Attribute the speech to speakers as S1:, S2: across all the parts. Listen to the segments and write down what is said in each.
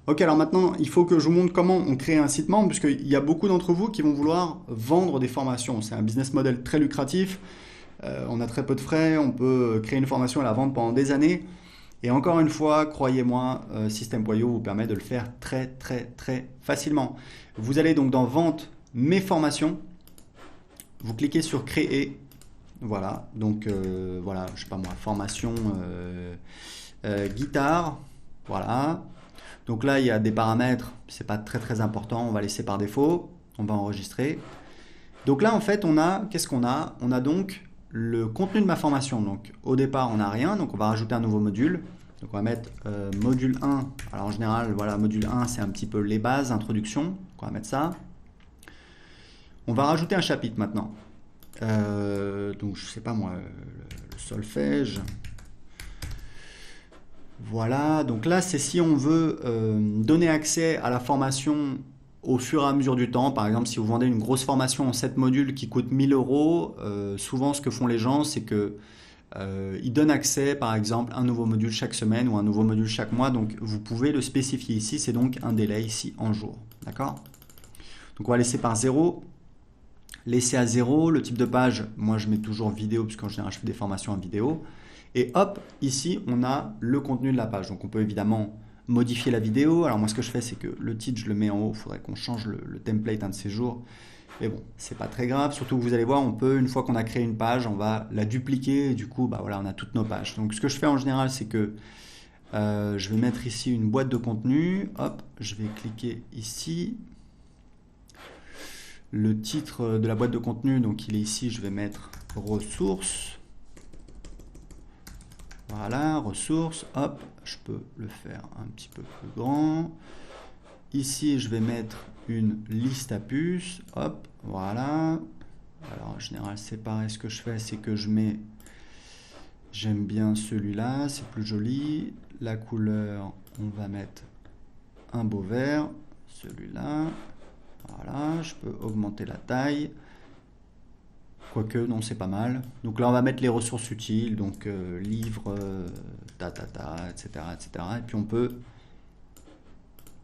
S1: Ok, alors maintenant, il faut que je vous montre comment on crée un site membre, puisqu'il y a beaucoup d'entre vous qui vont vouloir vendre des formations. C'est un business model très lucratif, on a très peu de frais, on peut créer une formation et la vendre pendant des années. Et encore une fois, croyez-moi, System.io vous permet de le faire très très très facilement. Vous allez donc dans Vente, Mes formations, vous cliquez sur Créer. Voilà, donc voilà, je sais pas moi, formation guitare, voilà. Donc là, il y a des paramètres, c'est pas très très important, on va laisser par défaut, on va enregistrer. Donc là, en fait, qu'est-ce qu'on a? On a donc le contenu de ma formation. Donc au départ, on n'a rien, donc on va rajouter un nouveau module. Donc on va mettre module 1. Alors en général, voilà, module 1, c'est un petit peu les bases, introduction. Donc on va mettre ça. On va rajouter un chapitre maintenant. Donc je sais pas moi, le solfège. Voilà, donc là, c'est si on veut donner accès à la formation au fur et à mesure du temps. Par exemple, si vous vendez une grosse formation en 7 modules qui coûte 1000 euros, souvent ce que font les gens, c'est que ils donnent accès, par exemple, un nouveau module chaque semaine ou un nouveau module chaque mois. Donc, vous pouvez le spécifier ici. C'est donc un délai ici en jour. D'accord? Donc, on va laisser par 0. Laisser à 0. Le type de page, moi, je mets toujours vidéo, puisqu'en général, je fais des formations en vidéo. Et hop, ici, on a le contenu de la page. Donc, on peut évidemment modifier la vidéo. Alors, moi, ce que je fais, c'est que le titre, je le mets en haut. Il faudrait qu'on change le template un de ces jours. Mais bon, c'est pas très grave. Surtout que vous allez voir, on peut, une fois qu'on a créé une page, on va la dupliquer. Et du coup, bah voilà, on a toutes nos pages. Donc, ce que je fais en général, c'est que je vais mettre ici une boîte de contenu. Hop, je vais cliquer ici. Le titre de la boîte de contenu, donc il est ici. Je vais mettre ressources. Voilà, ressources. Hop, je peux le faire un petit peu plus grand. Ici, je vais mettre une liste à puces. Hop, voilà. Alors, en général, c'est pareil. Ce que je fais, c'est que je mets. J'aime bien celui-là, c'est plus joli. La couleur, on va mettre un beau vert. Celui-là. Voilà, je peux augmenter la taille. Quoique, non, c'est pas mal. Donc là, on va mettre les ressources utiles. Donc, livre, etc., etc. Et puis, on peut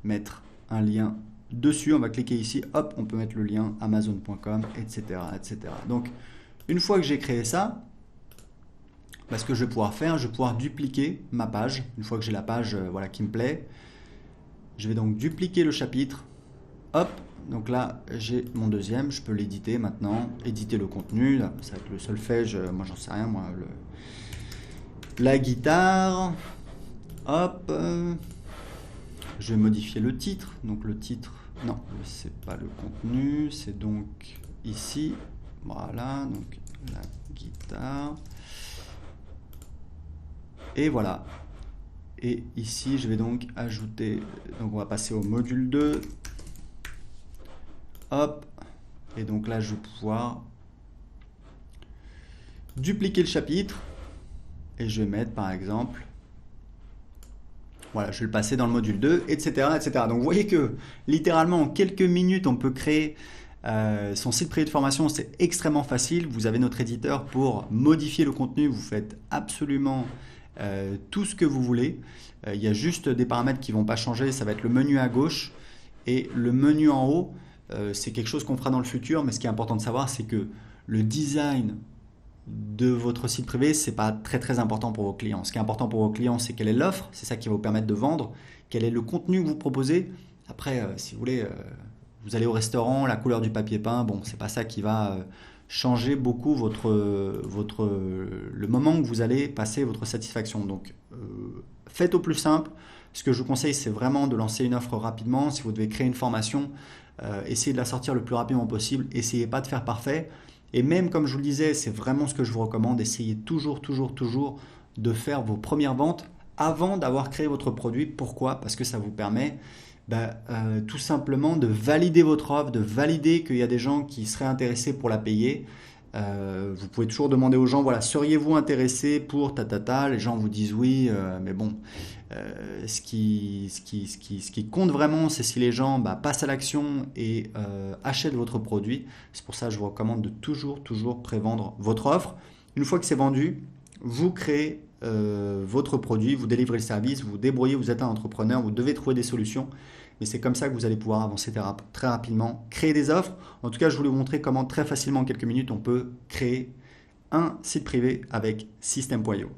S1: mettre un lien dessus. On va cliquer ici. Hop, on peut mettre le lien amazon.com, etc., etc. Donc, une fois que j'ai créé ça, bah, ce que je vais pouvoir faire, je vais pouvoir dupliquer ma page. Une fois que j'ai la page voilà, qui me plaît, je vais donc dupliquer le chapitre. Hop, donc là, j'ai mon deuxième. Je peux l'éditer maintenant. Éditer le contenu. Là, ça va être le solfège. Moi, j'en sais rien. Moi, la guitare. Hop. Je vais modifier le titre. Donc le titre, non, c'est pas le contenu. C'est donc ici. Voilà, donc la guitare. Et voilà. Et ici, je vais donc ajouter, donc on va passer au module 2. Hop. Et donc là, je vais pouvoir dupliquer le chapitre. Et je vais mettre, par exemple, voilà, je vais le passer dans le module 2, etc., etc. Donc vous voyez que littéralement en quelques minutes, on peut créer son site privé de formation. C'est extrêmement facile. Vous avez notre éditeur pour modifier le contenu. Vous faites absolument tout ce que vous voulez. Il y a juste des paramètres qui ne vont pas changer. Ça va être le menu à gauche et le menu en haut. C'est quelque chose qu'on fera dans le futur, mais ce qui est important de savoir, c'est que le design de votre site privé, c'est pas très très important pour vos clients. Ce qui est important pour vos clients, c'est quelle est l'offre, c'est ça qui va vous permettre de vendre, quel est le contenu que vous proposez. Après, si vous voulez, vous allez au restaurant, la couleur du papier peint, bon, c'est pas ça qui va changer beaucoup le moment que vous allez passer votre satisfaction. Donc, faites au plus simple. Ce que je vous conseille, c'est vraiment de lancer une offre rapidement. Si vous devez créer une formation, essayez de la sortir le plus rapidement possible. Essayez pas de faire parfait. Et même comme je vous le disais, c'est vraiment ce que je vous recommande, essayez toujours, toujours, toujours de faire vos premières ventes avant d'avoir créé votre produit. Pourquoi? Parce que ça vous permet tout simplement de valider votre offre, de valider qu'il y a des gens qui seraient intéressés pour la payer. Vous pouvez toujours demander aux gens, voilà, seriez-vous intéressé pour ta. Les gens vous disent oui, mais bon, ce qui compte vraiment, c'est si les gens passent à l'action et achètent votre produit. C'est pour ça que je vous recommande de toujours, toujours prévendre votre offre. Une fois que c'est vendu, vous créez votre produit, vous délivrez le service, vous vous débrouillez, vous êtes un entrepreneur, vous devez trouver des solutions. Mais c'est comme ça que vous allez pouvoir avancer très rapidement, créer des offres. En tout cas, je voulais vous montrer comment très facilement, en quelques minutes, on peut créer un site privé avec System.io.